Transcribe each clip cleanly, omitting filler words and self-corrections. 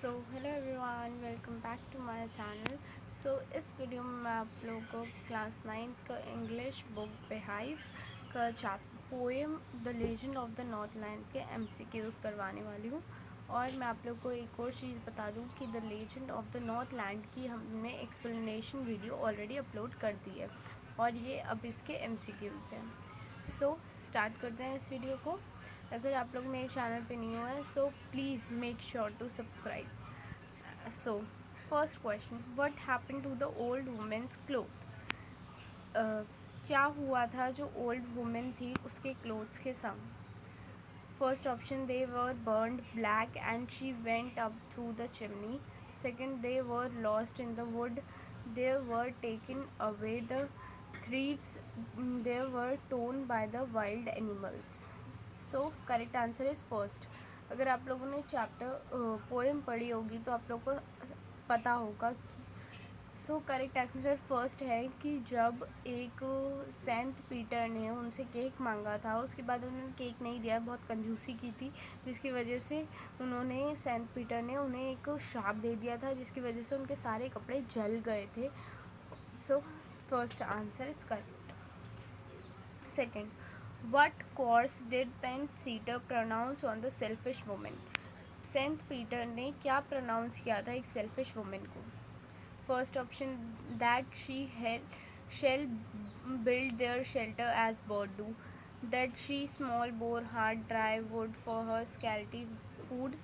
Hello everyone, welcome back to my channel. इस video में मैं आप लोगों को क्लास 9 का इंग्लिश बुक बेहाइव का poem the legend of the north land के एमसीक्यूज करवाने वाली हूँ। और मैं आप लोगों को एक और चीज़ बता दूँ कि the legend of the north land की हमने एक्सप्लेनेशन वीडियो ऑलरेडी अपलोड कर दी है और ये अब इसके एमसीक्यूज हैं। स्टार्ट करते हैं इस वीडियो को। अगर आप लोग मेरे चैनल पे नहीं हुए हैं please make sure to subscribe. First question, what happened to the old woman's cloth? क्या हुआ था जो ओल्ड वुमेन थी उसके क्लोथ्स के संग? First option, they were burned black and she went up through the chimney. Second, they were lost in the wood. They were taken away the thieves. They were torn by the wild animals. Correct answer is first. अगर आप लोगों ने chapter poem पढ़ी होगी तो आप लोग को पता होगा कि करेक्ट आंसर फर्स्ट है कि जब एक सेंट पीटर ने उनसे केक मांगा था, उसके बाद उन्होंने केक नहीं दिया, बहुत कंजूसी की थी, जिसकी वजह से सेंट पीटर ने उन्हें एक श्राप दे दिया था, जिसकी वजह से उनके सारे कपड़े जल गए थे. First answer is correct. Second, what course did Peter pronounce on the selfish woman? Saint Peter ने क्या प्रोनाउंस किया था एक सेल्फिश वुमेन को? First option, that she shall build their shelter as bird do. That she small bore hard dry wood for her scanty food.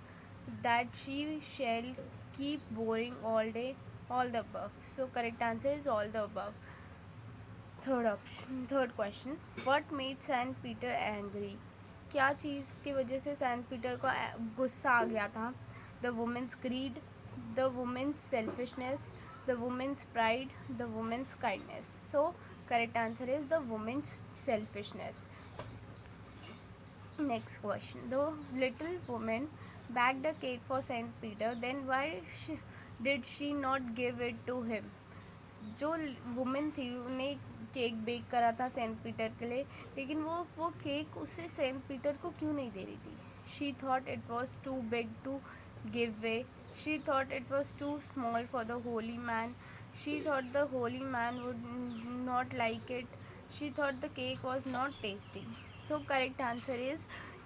That she shall keep boring all day. All the above. Correct answer is all the above. Third question, what made Saint Peter angry? क्या चीज़ की वजह से Saint Peter को गुस्सा आ गया था? The woman's greed, the woman's selfishness, the woman's pride, the woman's kindness. Correct answer is the woman's selfishness. Next question, the little woman baked a cake for Saint Peter, then why did she not give it to him? जो women थी उन्हें cake bake करा था Saint Peter के लिए, लेकिन वो cake उसे सेंट पीटर को क्यों नहीं दे रही थी? She thought it was too big to give way. She thought it was too small for the holy man. She thought the holy man would not like it. She thought the cake was not tasty. Correct answer is,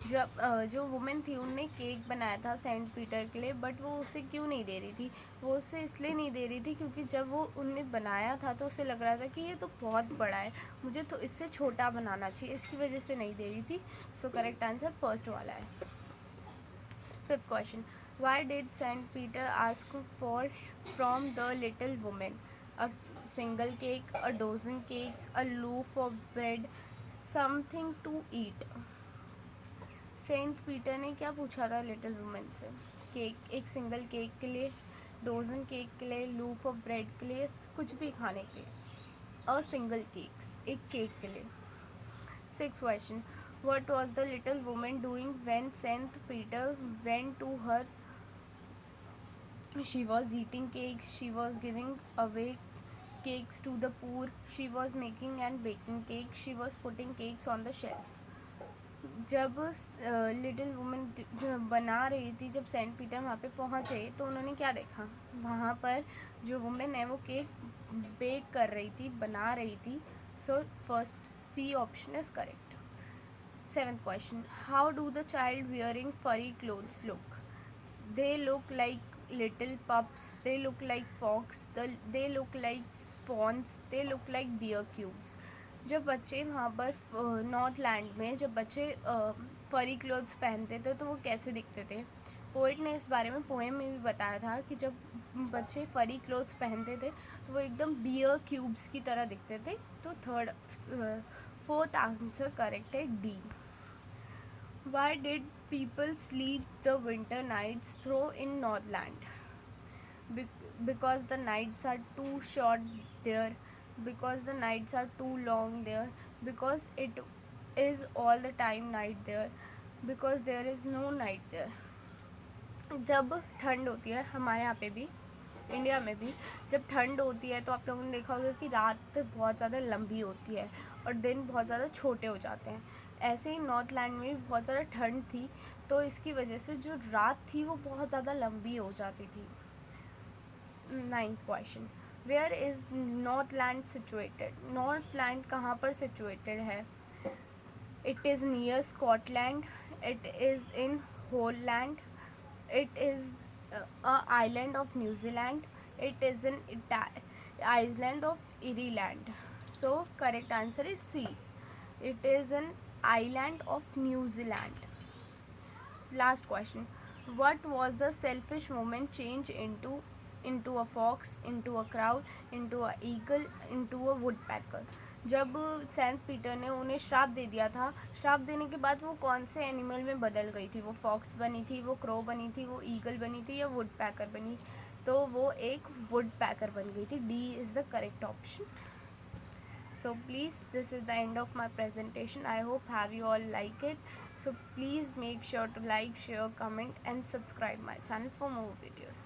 जब जो women थी उनने cake बनाया था Saint Peter के लिए, but वो उसे क्यों नहीं दे रही थी? वो उसे इसलिए नहीं दे रही थी क्योंकि जब वो उनने बनाया था तो उसे लग रहा था कि ये तो बहुत बड़ा है, मुझे तो इससे छोटा बनाना चाहिए, इसकी वजह से नहीं दे रही थी. करेक्ट आंसर फर्स्ट वाला है. Fifth question, why did Saint Peter ask for from the little woman? A single cake, a dozen cakes, a loaf of bread, something to eat. Saint Peter ने क्या पूछा था लिटिल वुमेन से? Cake, एक single cake के लिए, dozen cake के लिए, लूफ ऑफ ब्रेड के लिए, कुछ भी खाने के लिए. अ सिंगल केक्स, एक केक के लिए. Six question, what was the little woman doing when Saint Peter went to her? She was eating cakes, she was giving away cakes to the poor, she was making and baking cakes, she was putting cakes on the shelf. जब little women बना रही थी, जब Saint Peter वहाँ पे पहुँचे तो उन्होंने क्या देखा? वहाँ पर जो वुमेन है वो केक बेक कर रही थी, बना रही थी. First C option is correct. Seventh question, how do the child wearing furry clothes look? They look like little pups, they look like fox, they look like swans, they look like bear cubes. जब बच्चे वहाँ पर north land में जब बच्चे फरी clothes पहनते थे तो वो कैसे दिखते थे? पोइट ने इस बारे में पोएम में भी बताया था कि जब बच्चे फरी क्लोथ्स पहनते थे तो वो एकदम बियर क्यूब्स की तरह दिखते थे. फोर्थ आंसर करेक्ट है D. Why did people sleep the winter nights through in Northland? Because the nights are too short there, because the nights are too long there, because it is all the time night there, because there is no night there. जब ठंड होती है, हमारे यहाँ पे भी, India में भी जब ठंड होती है तो आप लोगों ने देखा होगा कि रात बहुत ज़्यादा लंबी होती है और दिन बहुत ज़्यादा छोटे हो जाते हैं. ऐसे ही नॉर्थ लैंड में भी बहुत ज़्यादा ठंड थी तो इसकी वजह से जो रात थी वो बहुत ज़्यादा लंबी हो जाती थी। 9th question, where is Northland situated? Northland कहाँ पर सिचुएटेड है? It is near Scotland, it is in Holland, it is a island of New Zealand, it is an island of Ireland. So correct answer is C, it is an island of New Zealand. Last question, what was the selfish moment change into a fox, into a crow, into a eagle, into a woodpecker? जब Saint Peter ने उन्हें श्राप दे दिया था, श्राप देने के बाद वो कौन से एनिमल में बदल गई थी? वो फॉक्स बनी थी, वो क्रो बनी थी, वो ईगल बनी थी, या वुड पैकर बनी? तो वो एक वुड पैकर बन गई थी। D is the correct option. So please, this is the end of my presentation. I hope have you all like it. So please make sure to like, share, comment and subscribe my channel for more videos.